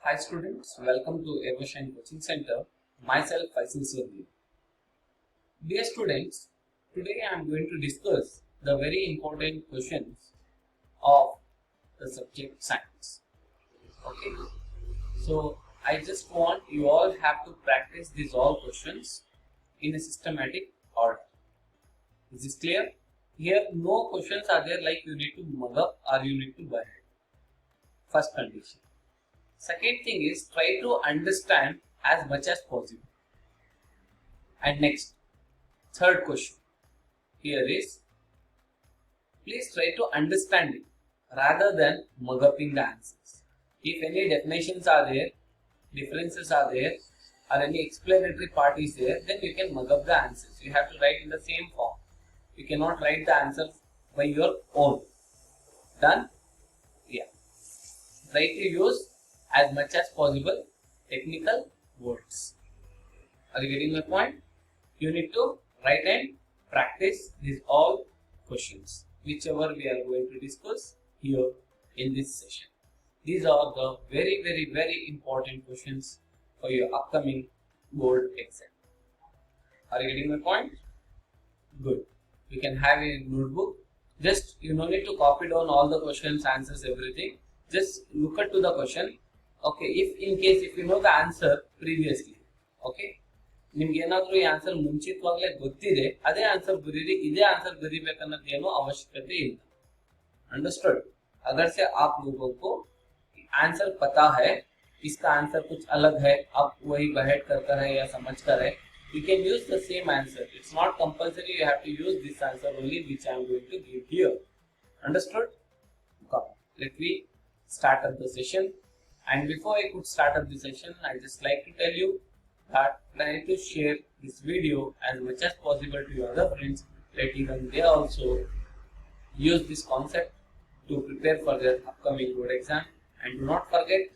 Hi students, welcome to Evershine Coaching Center. Myself Faisal Sirdi. Dear students, today I am going to discuss the very important questions of the subject science. Okay, so I just want you all have to practice these all questions in a systematic order. Is this clear? Here no questions are there like you need to mug up or you need to buy it. First condition. Second thing is try to understand as much as possible. And next, third question here is please try to understand it rather than mug upping the answers. If any definitions are there, differences are there, or any explanatory part is there, then you can mug up the answers. You have to write in the same form. You cannot write the answers by your own. Done? Yeah. Try to use as much as possible technical words. Are you getting my point? You need to write and practice these all questions, whichever we are going to discuss here in this session. These are the very important questions for your upcoming board exam. Are you getting my point? Good. You can have a notebook. Just you no need to copy down all the questions, answers, everything. Just look at to the question. Okay, if you know the answer previously, okay, ನಿಮಗೆ ಏನಾದರೂ ಈ answer ಮುಂಚಿತವಾಗಲೇ ಗೊತ್ತಿದೆ ಅದೇ answer ಬರೀರಿ ಇದೇ answer ಬರೀಬೇಕನ್ನೋದೇನು ಅವಶ್ಯಕತೆ ಇಲ್ಲ understood अगर से आप लोगों को आंसर पता है इसका आंसर कुछ अलग है आप वही बहट कर है या समझ कर है you can use the same answer. It's not compulsory you have to use this answer only which I am going to give here. Understood? Come, let me start up the session. And before I could start up the session, I just like to tell you that try to share this video as much as possible to your other friends that even they also use this concept to prepare for their upcoming board exam. And do not forget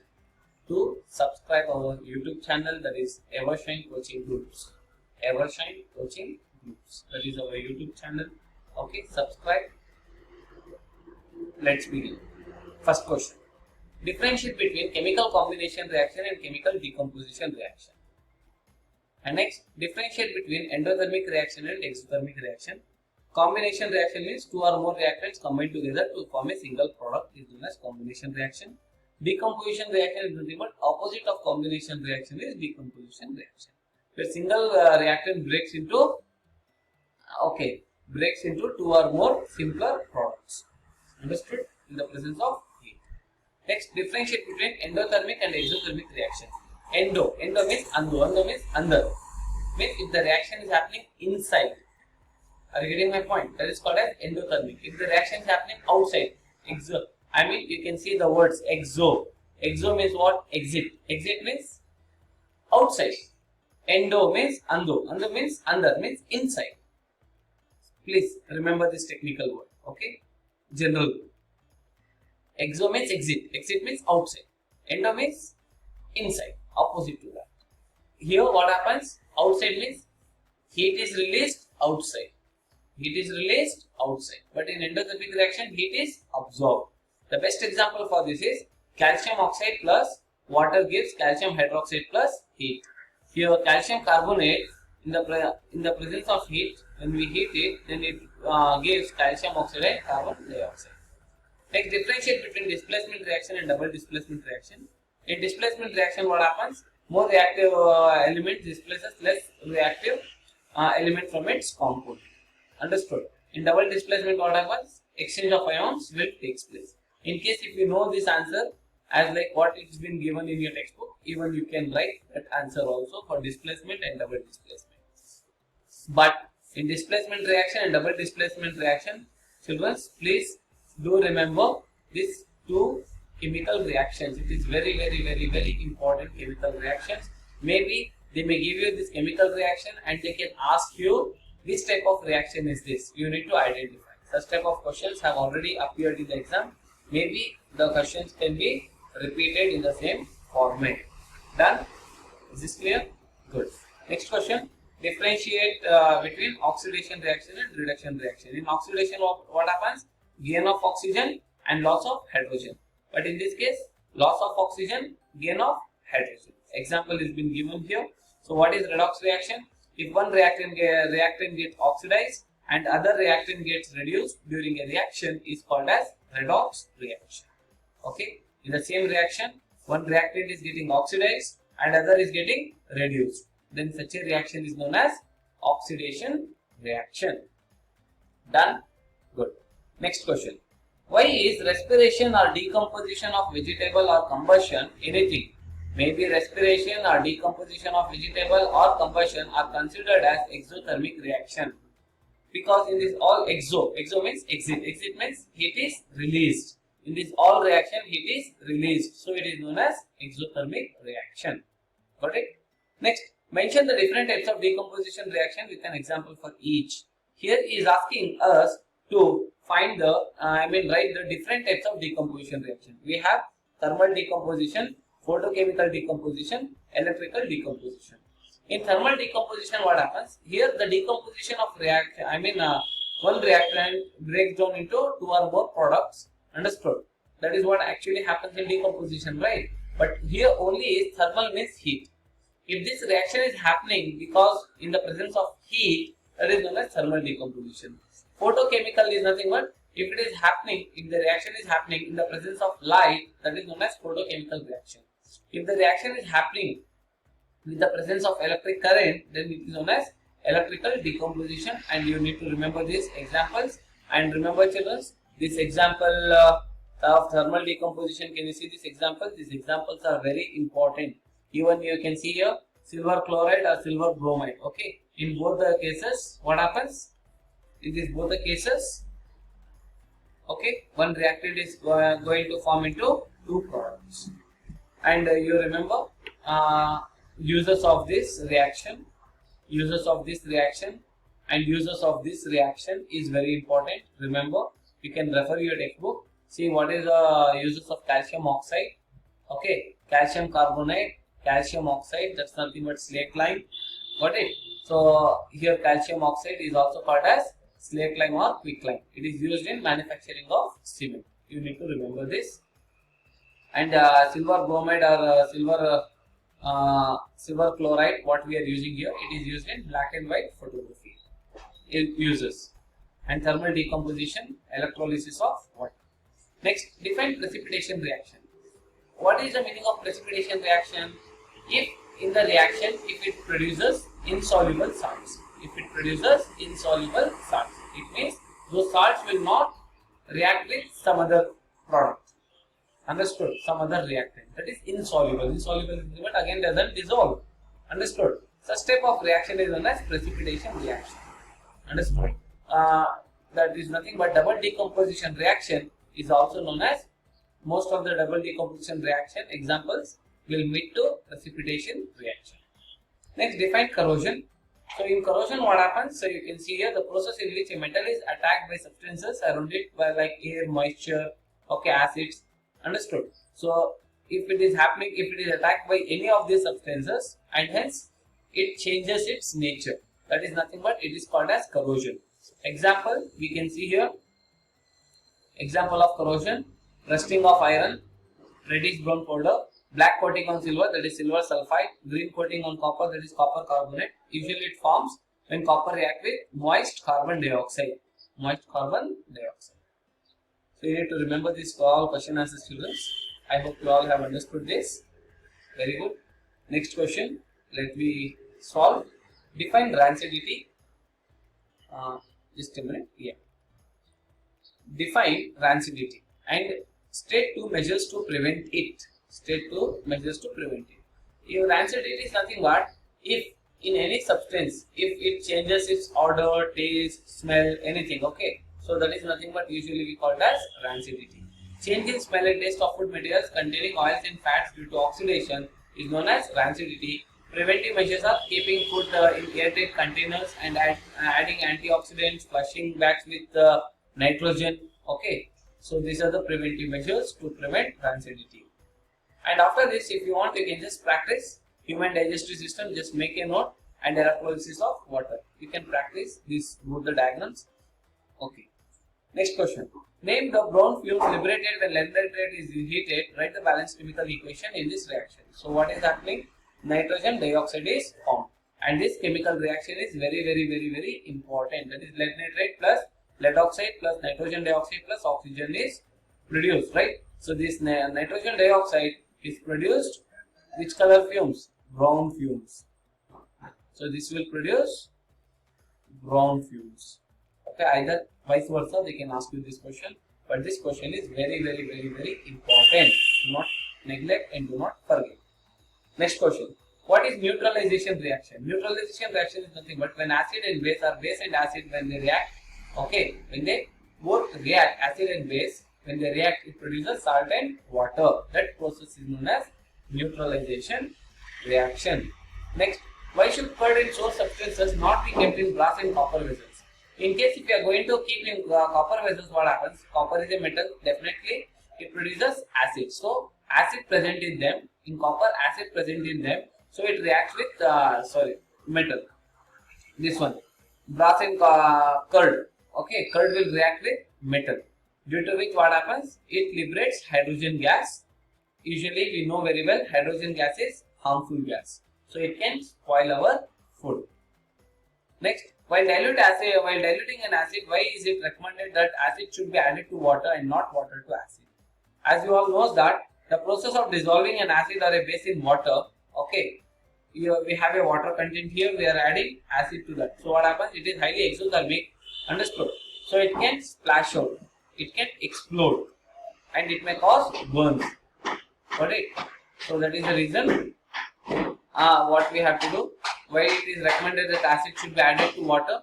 to subscribe our YouTube channel, that is Evershine Coaching Groups. Evershine Coaching Groups. That is our YouTube channel. Okay, subscribe. Let's begin. First question. Differentiate between chemical combination reaction and chemical decomposition reaction. And next, differentiate between endothermic reaction and exothermic reaction. Combination reaction means two or more reactants combined together to form a single product is known as combination reaction. Decomposition reaction is nothing but opposite of combination reaction is decomposition reaction. Where single reactant breaks into two or more simpler products. Understood? In the presence of heat. Next, differentiate between endothermic and exothermic reaction. Endo means ando means under. Means if the reaction is happening inside. Are you getting my point? That is called as endothermic. If the reaction is happening outside, exo. I mean you can see the words exo. Exo means what? Exit. Exit means outside. Endo means ando. Ando means under, means inside. Please remember this technical word. Okay? General word. Exo means exit. Exit means outside. Endo means inside. Opposite to that. Here what happens? Outside means heat is released outside. Heat is released outside. But in endothermic reaction, heat is absorbed. The best example for this is calcium oxide plus water gives calcium hydroxide plus heat. Here calcium carbonate in the presence of heat, when we heat it, then it gives calcium oxide and carbon dioxide. Next, differentiate between displacement reaction and double displacement reaction. In displacement reaction, what happens? More reactive element displaces less reactive element from its component. Understood? In double displacement, what happens? Exchange of ions will take place. In case if you know this answer as like what it's been given in your textbook, even you can write that answer also for displacement and double displacement. But in displacement reaction and double displacement reaction, children, please do remember these two chemical reactions. It is very important chemical reactions. Maybe they may give you this chemical reaction and they can ask you which type of reaction is this. You need to identify. Such type of questions have already appeared in the exam. Maybe the questions can be repeated in the same format. Done? Is this clear? Good. Next question. Differentiate between oxidation reaction and reduction reaction. In oxidation, what happens? Gain of oxygen and loss of hydrogen. But in this case, Loss of oxygen, gain of hydrogen. Example is been given here. So what is redox reaction? If one reactant gets oxidized and other reactant gets reduced during a reaction is called as redox reaction. Okay, in the same reaction, one reactant is getting oxidized and other is getting reduced. Then such a reaction is known as oxidation reaction. Done? Good. Next question. Why is respiration or decomposition of vegetable or combustion anything? Maybe respiration or decomposition of vegetable or combustion are considered as exothermic reaction. Because in this all exo means exit means heat is released. In this all reaction heat is released. So it is known as exothermic reaction. Got it? Next, mention the different types of decomposition reaction with an example for each. Here he is asking us to find write the different types of decomposition reaction. We have thermal decomposition, photochemical decomposition, electrical decomposition. In thermal decomposition, what happens? Here the decomposition of reaction, one reactant breaks down into two or more products. Understood? That is what actually happens in decomposition, right? But here only is thermal means heat. If this reaction is happening because in the presence of heat, that is known as thermal decomposition. Photochemical is nothing but if the reaction is happening in the presence of light, that is known as photochemical reaction. If the reaction is happening with the presence of electric current, then it is known as electrical decomposition, and you need to remember these examples. And remember children, this example of thermal decomposition, can you see this example? These examples are very important. Even you can see here silver chloride or silver bromide. Okay, in both the cases, what happens? In these both the cases, okay, one reactant is going to form into two products. And you remember uses of this reaction and uses of this reaction is very important. Remember, you can refer your textbook. See what is the uses of calcium oxide. Okay, calcium carbonate, calcium oxide, that's nothing but slate lime. Got it? So here calcium oxide is also called as slate lime or quicklime. It is used in manufacturing of cement. You need to remember this. And silver bromide or silver chloride, what we are using here, it is used in black and white photography. It uses. And thermal decomposition, electrolysis of water. Next, define precipitation reaction. What is the meaning of precipitation reaction? If in the reaction, if it produces insoluble salts. If it produces insoluble salts, it means those salts will not react with some other product. Understood? Some other reactant. That is insoluble. Insoluble is what again doesn't dissolve. Understood? Such type of reaction is known as precipitation reaction. Understood? That is nothing but double decomposition reaction is also known as, most of the double decomposition reaction examples will lead to precipitation reaction. Next, define corrosion. So in corrosion, what happens? So you can see here the process in which a metal is attacked by substances around it by like air, moisture, okay, acids. Understood? So if it is happening, if it is attacked by any of these substances and hence it changes its nature, that is nothing but it is called as corrosion. Example we can see here. Example of corrosion: rusting of iron, reddish brown powder, black coating on silver, that is silver sulfide, green coating on copper, that is copper carbonate. Usually it forms when copper reacts with moist carbon dioxide. Moist carbon dioxide. So you need to remember this for all question answers, students. I hope you all have understood this. Very good. Next question. Let me solve. Define rancidity. Just a minute. Yeah. Define rancidity and state two measures to prevent it. State two measures to prevent it. If rancidity is nothing but if in any substance, if it changes its odor, taste, smell, anything, okay. So that is nothing but usually we call it as rancidity. Change in smell and taste of food materials containing oils and fats due to oxidation is known as rancidity. Preventive measures are keeping food in airtight containers and adding antioxidants, flushing bags with nitrogen. Okay, so these are the preventive measures to prevent rancidity. And after this, if you want, you can just practice human digestive system. Just make a note and electrolysis of water. You can practice this, both the diagrams. Okay. Next question. Name the brown fumes liberated when lead nitrate is heated. Write the balanced chemical equation in this reaction. So what is happening? Nitrogen dioxide is formed, and this chemical reaction is very important. That is lead nitrate plus lead oxide plus nitrogen dioxide plus oxygen is produced, right? So this nitrogen dioxide is produced. Which color fumes? Brown fumes. So this will produce brown fumes. Okay, either vice versa, they can ask you this question, but this question is very important. Do not neglect and do not forget. Next question. What is neutralization reaction? Neutralization reaction is nothing but when acid and base, or base and acid, when they react, okay, when they both react, acid and base, when they react, it produces salt and water. That process is known as neutralization reaction. Next, why should curd and sour substances not be kept in brass and copper vessels? In case if you are going to keep in copper vessels, what happens? Copper is a metal, definitely it produces acid. So acid present in them, in copper acid present in them, so it reacts with metal. This one, brass and curd. Okay, curd will react with metal, due to which what happens? It liberates hydrogen gas. Usually we know very well hydrogen gas is harmful gas, so it can spoil our food. Next, while diluting an acid, why is it recommended that acid should be added to water and not water to acid? As you all know that the process of dissolving an acid or a base in water, okay, here we have a water content here, we are adding acid to that. So what happens? It is highly exothermic, understood? So it can splash out, it can explode, and it may cause burns. Got it? So that is the reason what we have to do. Why it is recommended that acid should be added to water?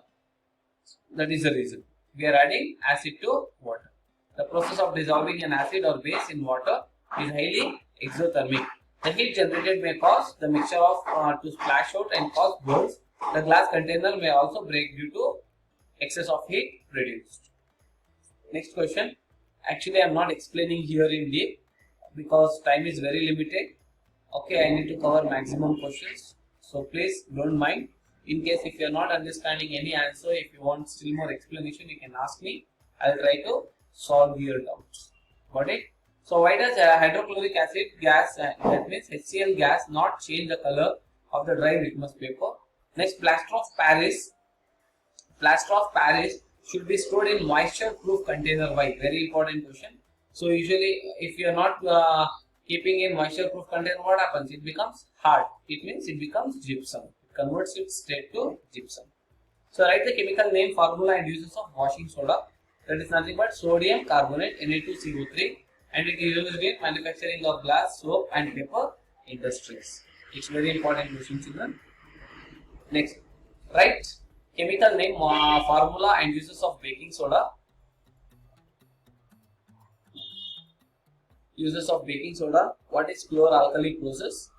That is the reason. We are adding acid to water. The process of dissolving an acid or base in water is highly exothermic. The heat generated may cause the mixture of to splash out and cause burns. The glass container may also break due to excess of heat produced. Next question. Actually, I am not explaining here in deep because time is very limited. Okay, I need to cover maximum questions. So please don't mind. In case if you are not understanding any answer, if you want still more explanation, you can ask me. I will try to solve your doubts. Got it? So why does hydrochloric acid gas, that means HCl gas, not change the color of the dry litmus paper? Next, plaster of Paris. Plaster of Paris should be stored in moisture-proof container. Why? Very important question. So usually, if you are not keeping in moisture-proof container, what happens? It becomes hard. It means it becomes gypsum. It converts it straight to gypsum. So write the chemical name, formula, and uses of washing soda. That is nothing but sodium carbonate Na2CO3, and it is used in manufacturing of glass, soap, and paper industries. It's very important question, children. Next, write chemical name, formula, and uses of baking soda. Uses of baking soda. What is chloralkali process?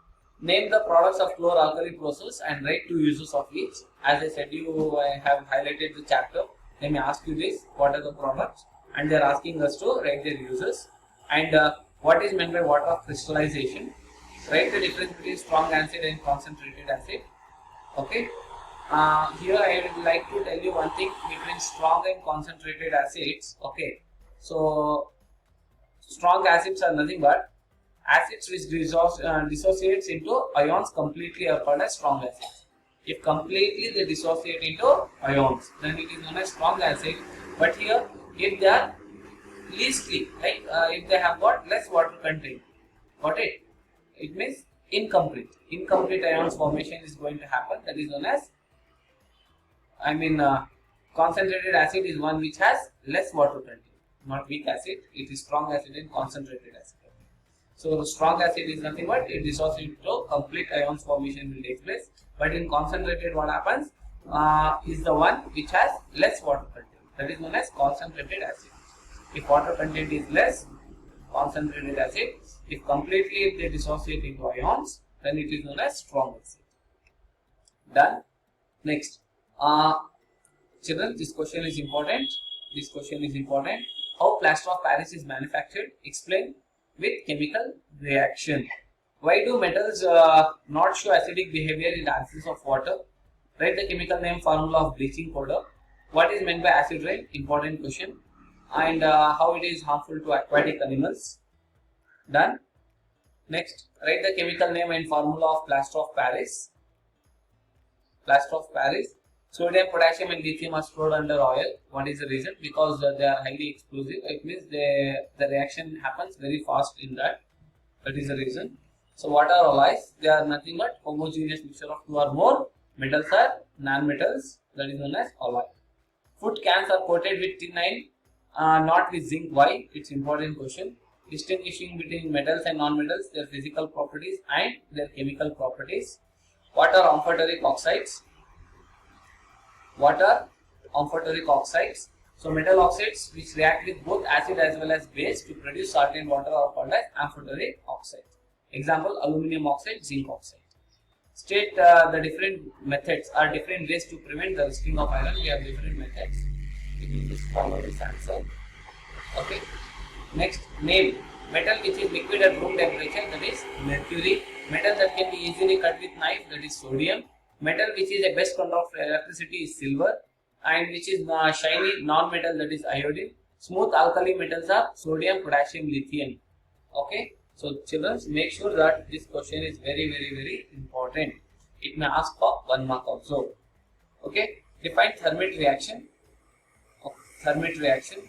Name the products of chloralkali process and write two uses of each. As I said, I have highlighted the chapter. They may ask you this: what are the products? And they are asking us to write their uses. And what is meant by water of crystallization? Write the difference between strong acid and concentrated acid. Okay. Here I would like to tell you one thing between strong and concentrated acids. Okay. So strong acids are nothing but acids which dissociates into ions completely are called as strong acids. If completely they dissociate into ions, then it is known as strong acid. But here, if they are leastly, like if they have got less water content, got it? It means incomplete. Incomplete ions formation is going to happen. That is known as, concentrated acid is one which has less water content. Not weak acid, it is strong acid and concentrated acid. So strong acid is nothing but it dissociates to complete ions formation will take place. But in concentrated, what happens is the one which has less water content. That is known as concentrated acid. If water content is less, concentrated acid. If completely they dissociate into ions, then it is known as strong acid. Done. Next, children, this question is important. This question is important. How plaster of Paris is manufactured? Explain with chemical reaction. Why do metals not show acidic behavior in the absence of water? Write the chemical name, formula of bleaching powder. What is meant by acid rain? Important question. and how it is harmful to aquatic animals. Done. Next, write the chemical name and formula of plaster of Paris. Plaster of Paris. Sodium, potassium and lithium are stored under oil. What is the reason? Because they are highly explosive. It means the reaction happens very fast in that. That is the reason. So what are alloys? They are nothing but homogeneous mixture of two or more metals or non-metals. That is known as alloy. Food cans are coated with tin, not with zinc. Why? It's important question. Distinguishing between metals and non-metals, their physical properties and their chemical properties. What are amphoteric oxides? What are amphoteric oxides? So metal oxides which react with both acid as well as base to produce salt and water are called as amphoteric oxides. Example, aluminum oxide, zinc oxide. State the different methods or different ways to prevent the rusting of iron. We have different methods. You can just follow this answer. Okay. Next, name metal which is liquid at room temperature, that is mercury. Metal that can be easily cut with knife, that is sodium. Metal which is a best conductor of electricity is silver, and which is shiny non-metal, that is iodine. Smooth alkali metals are sodium, potassium, lithium. Okay. So children, make sure that this question is very important. It may ask for 1 mark also. Okay. Define Thermit reaction. Thermit reaction.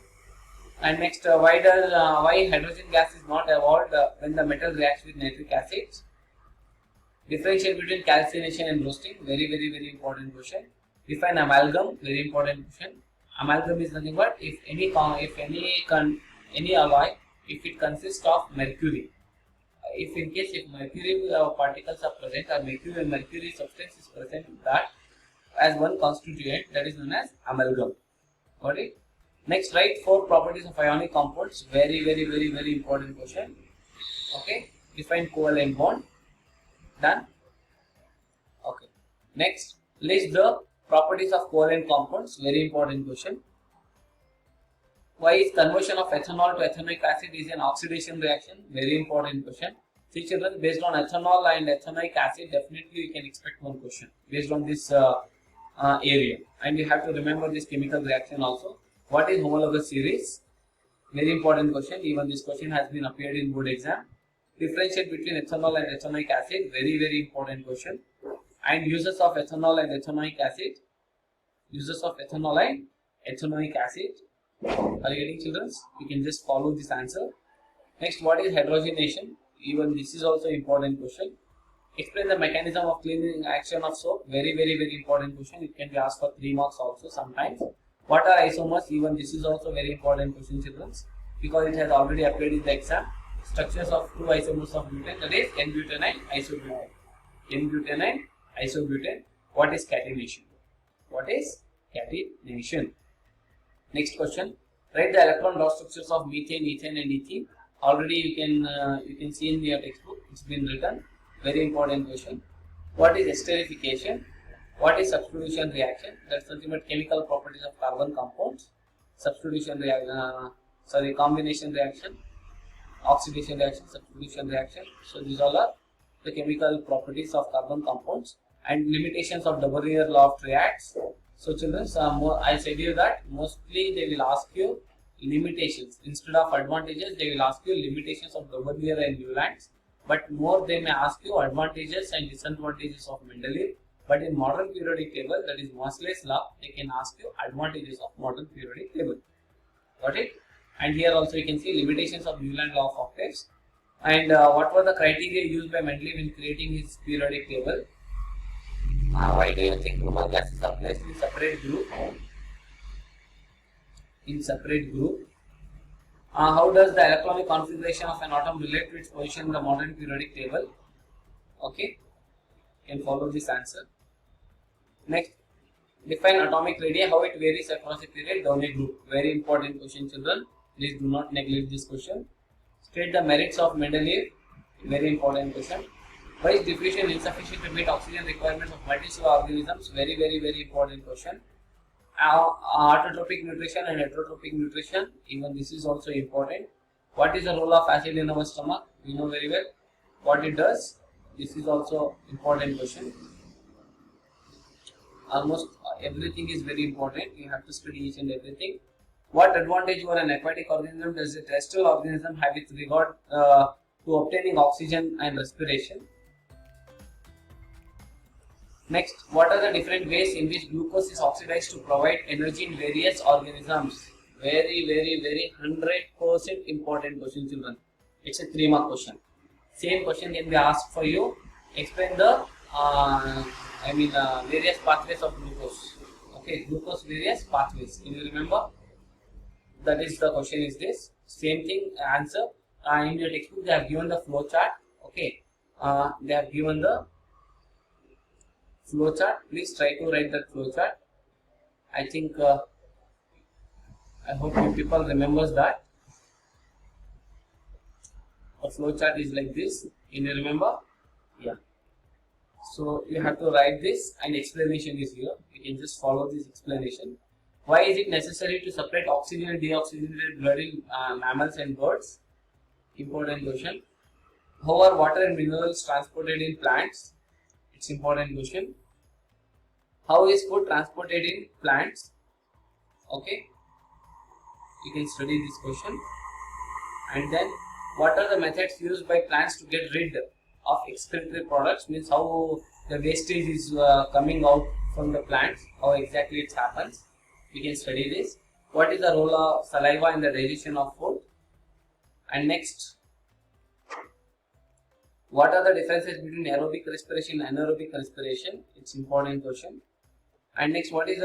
And next, why hydrogen gas is not evolved when the metal reacts with nitric acid? Differentiate between calcination and roasting. Very important question. Define amalgam. Very important question. Amalgam is nothing but if any alloy, if it consists of mercury. If in case if mercury particles are present or mercury substance is present in that as one constituent, that is known as amalgam. Got it? Next, write 4 properties of ionic compounds. Very important question. Okay. Define covalent bond. Done. Okay. Next, list the properties of covalent compounds. Very important question. Why is conversion of ethanol to ethanoic acid is an oxidation reaction? Very important question. See children, based on ethanol and ethanoic acid, definitely you can expect one question based on this area. And you have to remember this chemical reaction also. What is homologous series? Very important question. Even this question has been appeared in board exam. Differentiate between ethanol and ethanoic acid. Very important question. And uses of ethanol and ethanoic acid. Uses of ethanol and ethanoic acid. Are you getting children? You can just follow this answer. Next, what is hydrogenation? Even this is also important question. Explain the mechanism of cleaning action of soap. Very important question. It can be asked for 3 marks also sometimes. What are isomers? Even this is also very important question, children, because it has already appeared in the exam. Structures of 2 isomers of butane, that is N-butane and isobutane. N-butane and isobutane. What is catenation? What is catenation? Next question. Write the electron dot structures of methane, ethane and ethene. Already you can see in your textbook. It's been written. Very important question. What is esterification? What is substitution reaction? That's nothing but chemical properties of carbon compounds. Substitution reaction, combination reaction, oxidation reaction, substitution reaction. So these all are the chemical properties of carbon compounds and limitations of de Broglie law of triads. So children, I said you that mostly they will ask you limitations instead of advantages. They will ask you limitations of de Broglie and Newlands, but more they may ask you advantages and disadvantages of Mendeleev. But in modern periodic table, that is Moissan's law, they can ask you advantages of modern periodic table. Got it? And here also you can see limitations of Newland law of octaves. And what were the criteria used by Mendeleev in creating his periodic table? Why do you think one gases are placed in separate group? How does the electronic configuration of an atom relate to its position in the modern periodic table? Okay, you can follow this answer. Next, define atomic radii, how it varies across a period down a group. Very important question, children. Please do not neglect this question. State the merits of Mendeleev. Very important question. Why is diffusion insufficient to meet oxygen requirements of multicellular organisms? Very important question. Autotrophic nutrition and heterotrophic nutrition. Even this is also important. What is the role of acid in our stomach? We know very well what it does. This is also important question. Almost everything is very important. You have to study each and everything. What advantage over an aquatic organism does a terrestrial organism have with regard to obtaining oxygen and respiration? Next, what are the different ways in which glucose is oxidized to provide energy in various organisms? Very 100% important question, children. It's a 3-mark question. Same question can be asked for you. Explain the various pathways of glucose. Okay, glucose various pathways. Can you remember? That is the question is this. Same thing, answer. In your textbook they have given the flow chart. Okay, they have given the flow chart. Please try to write that flow chart. I think I hope you people remembers that. A flow chart is like this. Can you remember? Yeah. So you have to write this, and explanation is here. You can just follow this explanation. Why is it necessary to separate oxygen and deoxygenated blood in mammals and birds? Important question. How are water and minerals transported in plants? It's important question. How is food transported in plants? Okay. You can study this question. And then, what are the methods used by plants to get rid of excretory products? Means how the wastage is coming out from the plants. How exactly it happens. We can study this. What is the role of saliva in the digestion of food? And next, what are the differences between aerobic respiration and anaerobic respiration? It's important question. And next, what is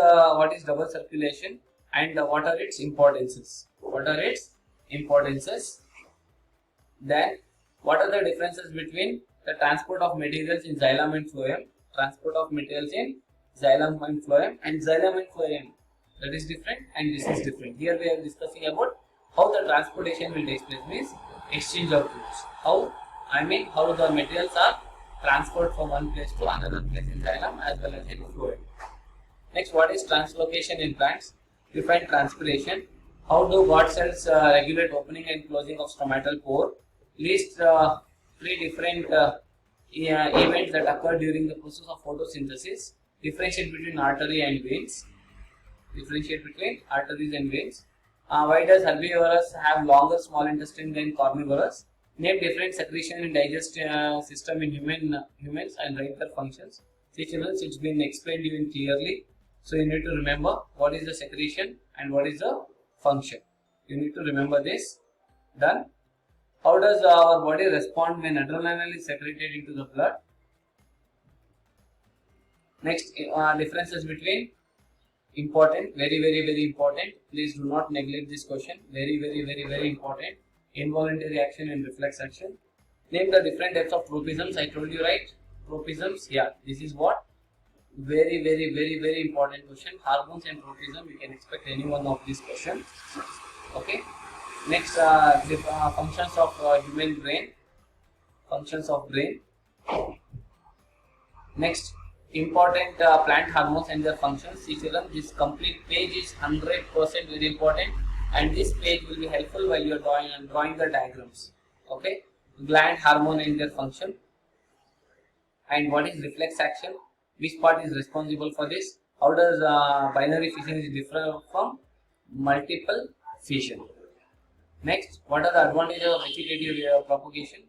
double circulation and what are its importances? What are its importances? Then, what are the differences between the transport of materials in xylem and phloem? Transport of materials in xylem and phloem, and xylem and phloem. That is different and this is different. Here we are discussing about how the transportation will take place, means exchange of goods. How the materials are transferred from one place to another place in xylem as well as in phloem. Next, what is translocation in plants? Define transpiration. How do God cells regulate opening and closing of stomatal pore? List 3 different events that occur during the process of photosynthesis. Differentiate between artery and veins. Differentiate between arteries and veins. Why does herbivorous have longer small intestine than carnivorous? Name different secretion and digestive system in humans and write their functions. See children, it's been explained even clearly. So you need to remember what is the secretion and what is the function. You need to remember this. Done. How does our body respond when adrenaline is secreted into the blood? Next, differences between important, very important. Please do not neglect this question. Very important. Involuntary action and reflex action. Name the different types of tropisms. I told you, right? Tropisms. Yeah, this is what very important question. Hormones and tropism. You can expect any one of these questions. Okay. Next, the functions of human brain. Functions of brain. Next, important plant hormones and their functions. See children, this complete page is 100% very important, and this page will be helpful while you are drawing the diagrams. Okay, gland hormone and their function, and what is reflex action? Which part is responsible for this? How does binary fission differ from multiple fission? Next, what are the advantages of vegetative propagation?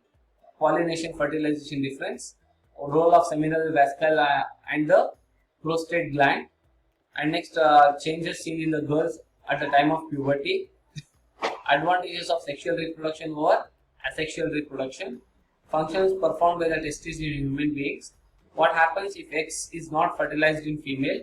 Pollination, fertilization difference. Role of seminal vesicle and the prostate gland. And next, changes seen in the girls at the time of puberty. Advantages of sexual reproduction over asexual reproduction. Functions performed by the testes in human beings. What happens if X is not fertilized in female?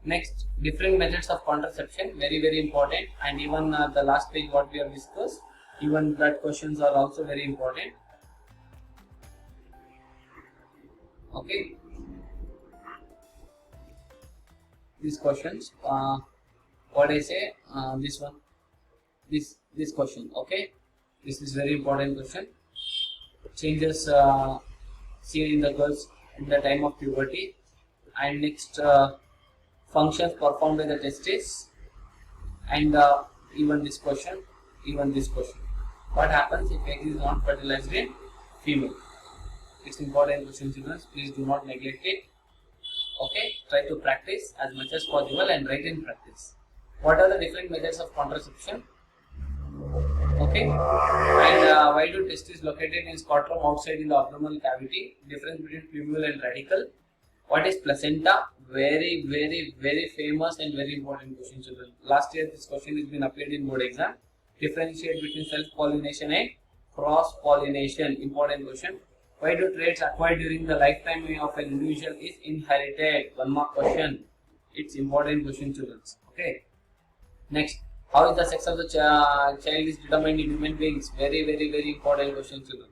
Next, different methods of contraception, very important, and even the last page what we have discussed, even that questions are also very important. Okay, these questions, what I say, this one, this question. Okay, this is very important question. Changes seen in the girls in the time of puberty. And next, functions performed by the testes, and even this question. What happens if egg is not fertilized in female? It's important question, children. Please do not neglect it. Okay, try to practice as much as possible and write in practice. What are the different methods of contraception? Okay, and why do testes located in scrotum outside in the abdominal cavity? Difference between plumule and radical. What is placenta? Very famous and very important question, children. Last year this question has been appeared in board exam. Differentiate between self-pollination and cross-pollination. Important question. Why do traits acquired during the lifetime of an individual is inherited? One more question. It's important question, children. Okay. Next, how is the sex of the child is determined in human beings? Very important question, children.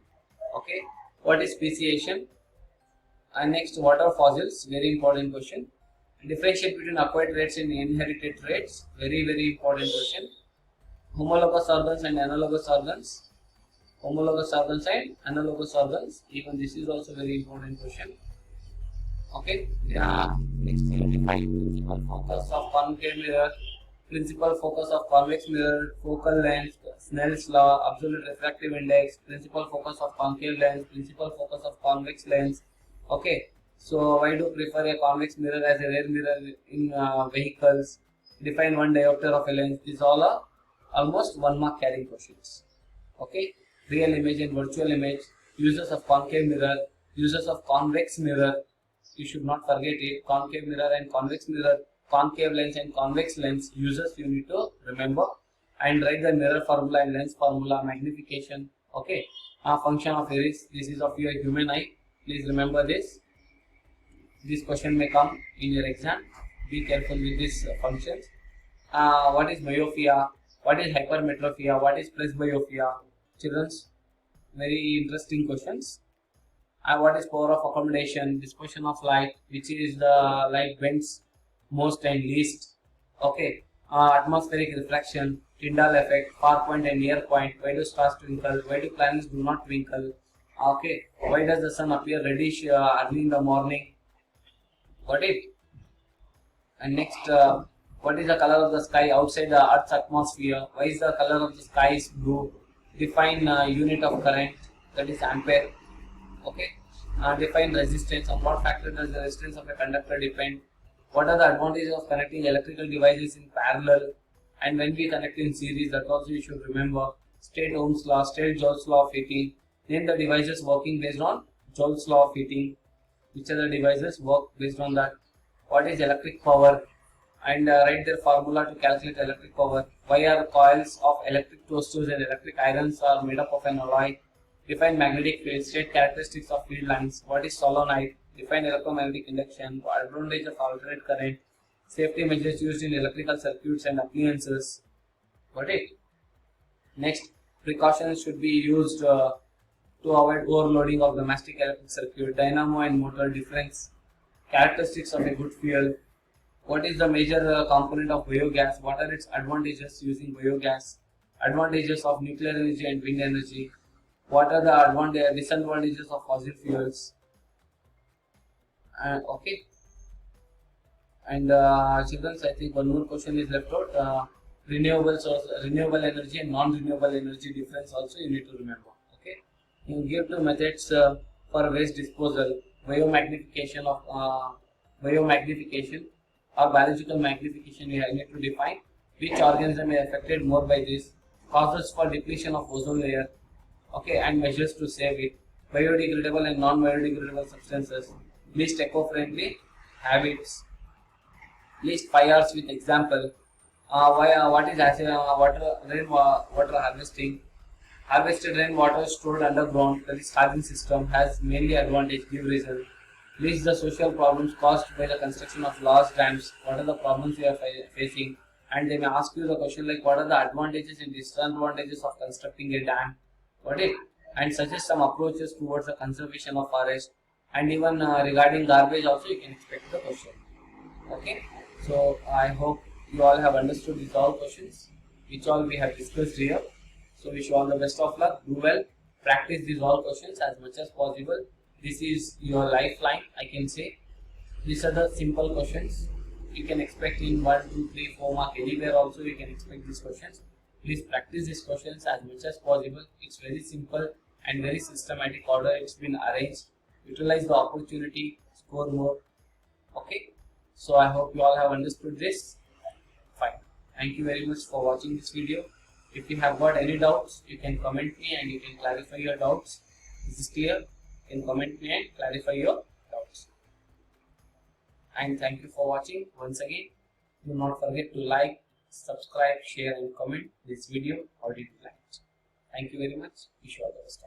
Okay. What is speciation? And next, what are fossils? Very important question. Differentiate between acquired traits and inherited traits. Very important question. Homologous organs and analogous organs. Homologous organs and analogous organs. Even this is also very important question. Okay. Yeah. Next, define principal focus of concave mirror, principal focus of convex mirror, focal length, Snell's law, absolute refractive index, principal focus of concave lens, principal focus of convex lens. Okay. So why do you prefer a convex mirror as a rear mirror in vehicles? Define one diopter of a lens. These all are almost 1 mark carrying questions. Okay. Real image and virtual image, uses of concave mirror, uses of convex mirror. You should not forget it. Concave mirror and convex mirror, concave lens and convex lens uses you need to remember, and write the mirror formula and lens formula, magnification. Okay. Function of iris. This is of your human eye. Please remember this. This question may come in your exam. Be careful with these functions. What is myopia? What is hypermetropia? What is presbyopia? Children's, very interesting questions. What is power of accommodation? Dispersion of light, which is the light bends most and least. Okay. Atmospheric refraction, Tyndall effect, far point and near point. Why do stars twinkle? Why do planets do not twinkle? Okay. Why does the sun appear reddish early in the morning? Got it? And next, what is the color of the sky outside the Earth's atmosphere? Why is the color of the sky is blue? Define unit of current, that is ampere. Okay. Define resistance. On what factor does the resistance of a conductor depend? What are the advantages of connecting electrical devices in parallel? And when we connect in series, that also you should remember. State Ohm's law, state Joule's law of heating. Name the devices working based on Joule's law of heating. Which are the devices work based on that? What is electric power? And write their formula to calculate electric power. Why are coils of electric toasters and electric irons are made up of an alloy? Define magnetic field. State characteristics of field lines. What is solenoid? Define electromagnetic induction. Advantage of alternate current. Safety measures used in electrical circuits and appliances. Got it? Next, precautions should be used to avoid overloading of domestic electric circuit. Dynamo and motor difference. Characteristics of a good fuel. What is the major component of biogas? What are its advantages using biogas? Advantages of nuclear energy and wind energy. What are the disadvantages of fossil fuels? Okay. And children, I think one more question is left out. Renewable energy and non-renewable energy difference also you need to remember. Okay. You give two methods for waste disposal. Biomagnification or biological magnification we need to define. Which organism is affected more by this? Causes for depletion of ozone layer. Okay, and measures to save it. Biodegradable and non-biodegradable substances. Least eco-friendly habits. List 5 R's with example. What is rainwater harvesting? Harvested rainwater stored underground, that is harvesting system, has mainly advantage. Give reason. List the social problems caused by the construction of large dams. What are the problems we are facing? And they may ask you the question like, what are the advantages and disadvantages of constructing a dam? Got it? And suggest some approaches towards the conservation of forest. And even regarding garbage also you can expect the question. Okay. So I hope you all have understood these all questions which all we have discussed here. So wish you all the best of luck. Do well. Practice these all questions as much as possible. This is your lifeline, I can say. These are the simple questions. You can expect in 1, 2, 3, 4 mark anywhere also you can expect these questions. Please practice these questions as much as possible. It's very simple and very systematic order. It's been arranged. Utilize the opportunity, score more. Okay, so I hope you all have understood this. Fine. Thank you very much for watching this video. If you have got any doubts, you can comment me and you can clarify your doubts. Is this clear? You can comment me and clarify your doubts. And thank you for watching once again. Do not forget to like, subscribe, share and comment this video. How did you like it? Thank you very much. Wish you all the best.